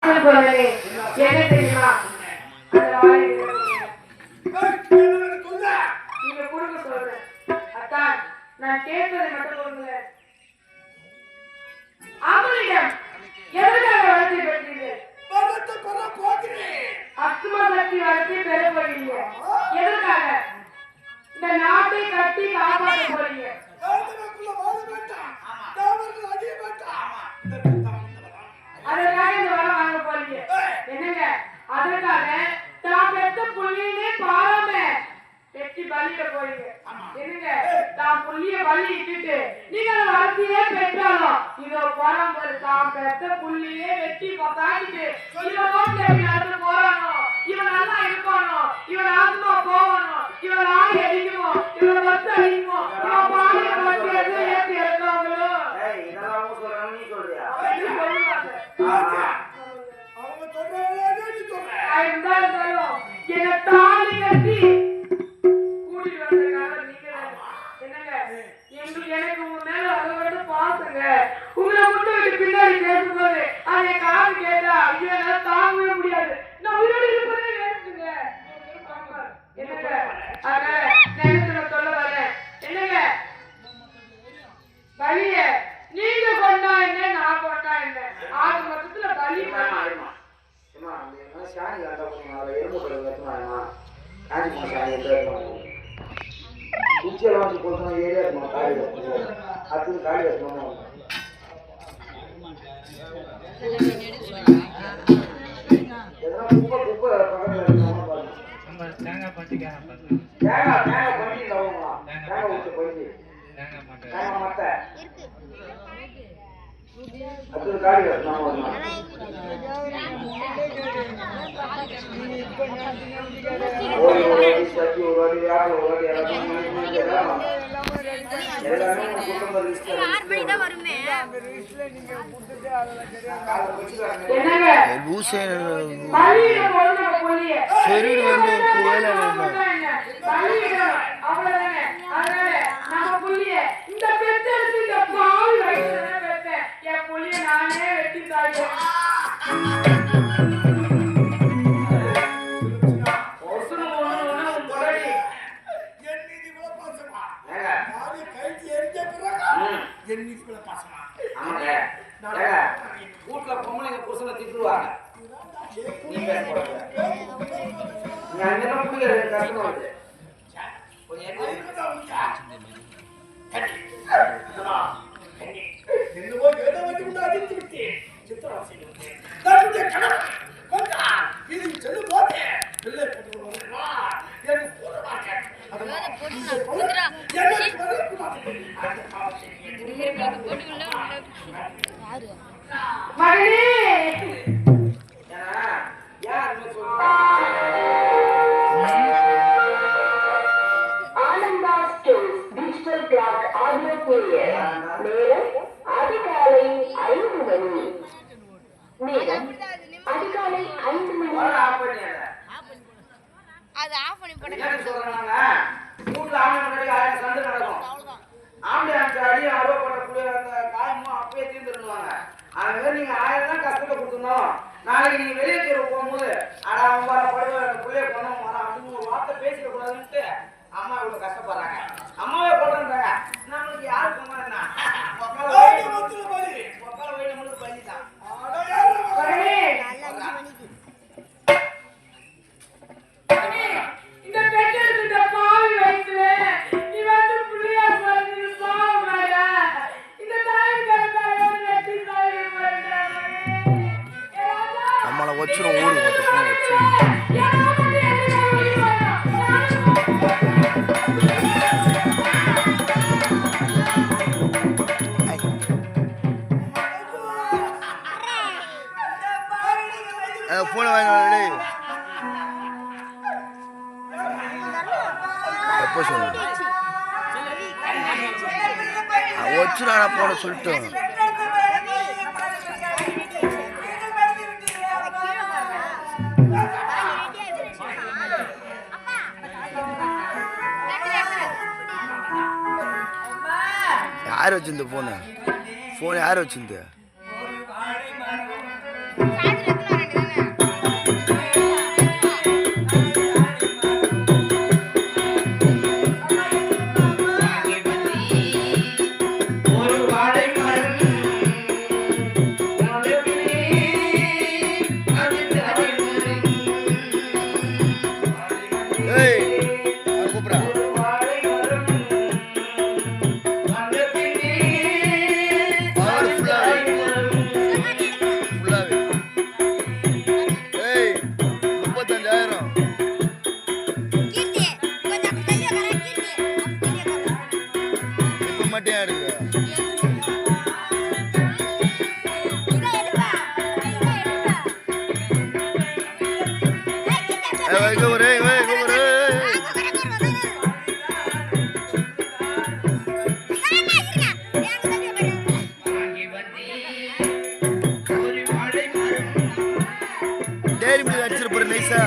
என்ன தெரியுமா நீங்க கொடுக்க சொல்றேன் அக்கா நான் கேட்பதை மட்டும் கொடுங்க அவளிடம் எதற்காக வளர்ச்சி பெற்றீர்கள் அஸ்மா சக்தி வளர்ச்சி பெற போறீங்க எதற்காக இந்த நாட்டை கட்டி காப்பாற்ற போறீங்க அதற்காக இந்த வரம் வாங்க போறீங்க என்னங்க அதற்காக தான் பெற்ற புள்ளியே பாராம வெட்டி பலியிட போறீங்க என்னங்க தான் புள்ளிய பலி இட்டுட்டு நீங்க வளர்த்தியே பெற்றாலும் இதோ போறாங்க தான் பெற்ற புள்ளியே வெட்டி காட்டிட்டு இவன் நோக்கி அப்படி நடந்து போறானோ இவன் நல்லா இருப்பானோ இவன் ஆத்மா போவானோ இவன் ஆடி அடிக்குமோ இவன் வச்சு அடிக்குமோ இவன் பாலிய வச்சு ஏற்றி இறந்தவங்களோ என்ன தாலி கட்டி கூட்டிட்டு வந்ததுக்காக நீங்க என்னங்க எனக்கு உங்க மேல அதை பாசங்க உங்களை முட்டு விட்டு பின்னாடி பேசும்போது அதை காது கேட்டா ஐயோ என்னால தாங்கவே முடியாது நான் உயிரோடு இருப்பதே வேணுங்க என்னங்க அதனால நேரத்துல சொல்ல வரேன் என்னங்க பலிய நீங்க கொண்டா என்ன நான் கொண்டா என்ன ஆறு மொத்தத்துல பலி குச்சியெல்லாம் கொடுத்தா ஏரியா இருக்குமா காய் அது காய் வைக்கணும் எதனா குப்பை குப்பை பக்கத்தில் தேங்காய் பட்டி தேங்காய் பட்டி தவங்களா தேங்காய் ஊற்றி போய் தேங்காய் மட்டை அது காய் வைக்கணும் நானே வெட்டி தாழ்வேன் வீட்டுல பொம்பளைங்க புருஷனை திட்டுவாங்க அதிகாலை 5 மணி நேரம் அதிகாலை 5 மணி அது ஆஃப் பண்ணி போடுங்க என்ன சொல்றாங்க வீட்ல ஆம்பளை சண்டை நடக்கும் ஆம்பளை அடி அறுவை பண்ணக்கூடிய அந்த காயமும் அப்பயே தீர்ந்துருவாங்க அது மாதிரி நீங்க 1000 தான் கஷ்டத்தை கொடுத்துருந்தோம் நாளைக்கு நீங்க வெளியே தெருவு போகும்போது அட அவங்க வர படுவ பிள்ளைய பண்ண வர அப்படின்னு ஒரு வார்த்தை பேசிக்க கூடாதுன்ட்டு அம்மா இவ்வளவு கஷ்டப்படுறாங்க அம்மாவே போடுறாங்க நம்மளுக்கு யாரு போனா என்ன உக்கால வயிறு நம்மளுக்கு பள்ளிதான் இந்த பெற்றெடுத்த பாவி வயசுல நீ வந்து புள்ளியா சொல்றது பாவமாடா இந்த தாய் கருத்தாயோட வெட்டி தாய் நம்மளை வச்சிரும் ஊரு வச்சிரும் போன வாங்கி எப்போ சொல்லு வச்சுடா போட சொல்லிட்டு யார் வச்சிருந்த போன் யார் வச்சிருந்த மட்டும் ஏன் எடுக்கிற டேரி மில்க் அடிச்சிருப்பாரு நைஸா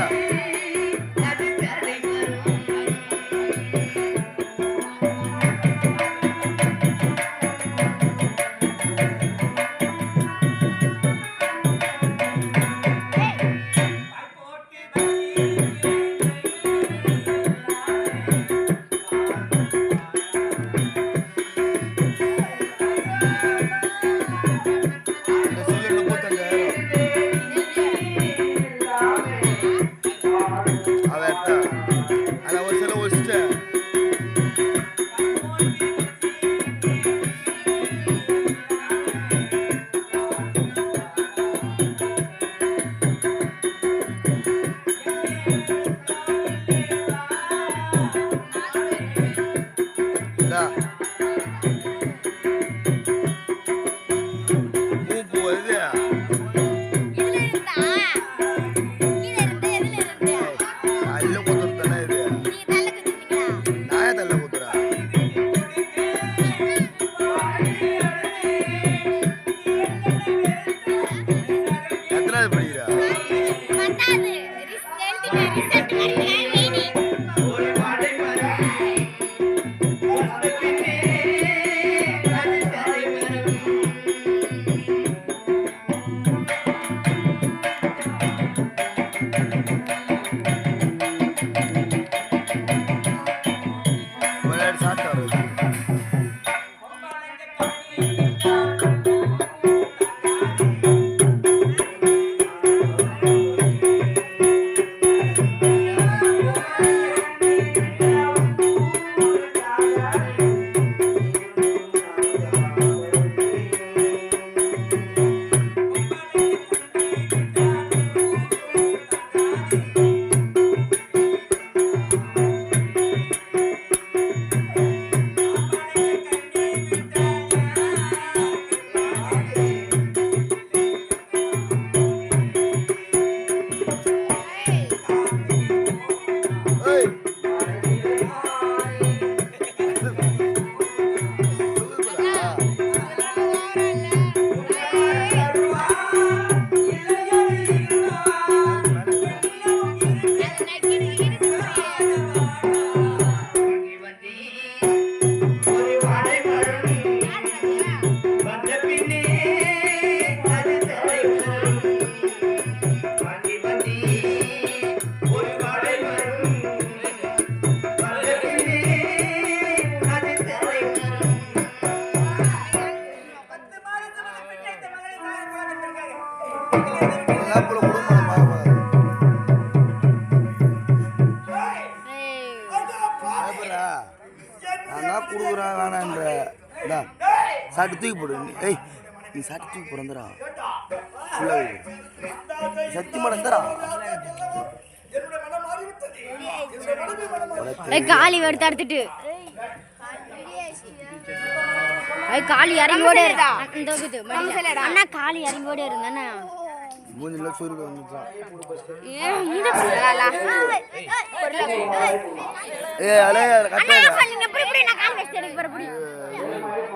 சாட்டு தூக்கி போடு ஏய் நீ சாட்டு தூக்கி போறந்தரா சத்தியமா இருந்தாரா காலி எடுத்து எடுத்துட்டு காலி இறங்கி ஓடி அண்ணா காலி இறங்கி ஓடி இருந்தானே மூஞ்சில சூரிய வந்துட்டான் ஏ அலே கட்டா அண்ணா சொல்லுங்க இப்படி நான் கால் வச்சு எடுக்க போறேன்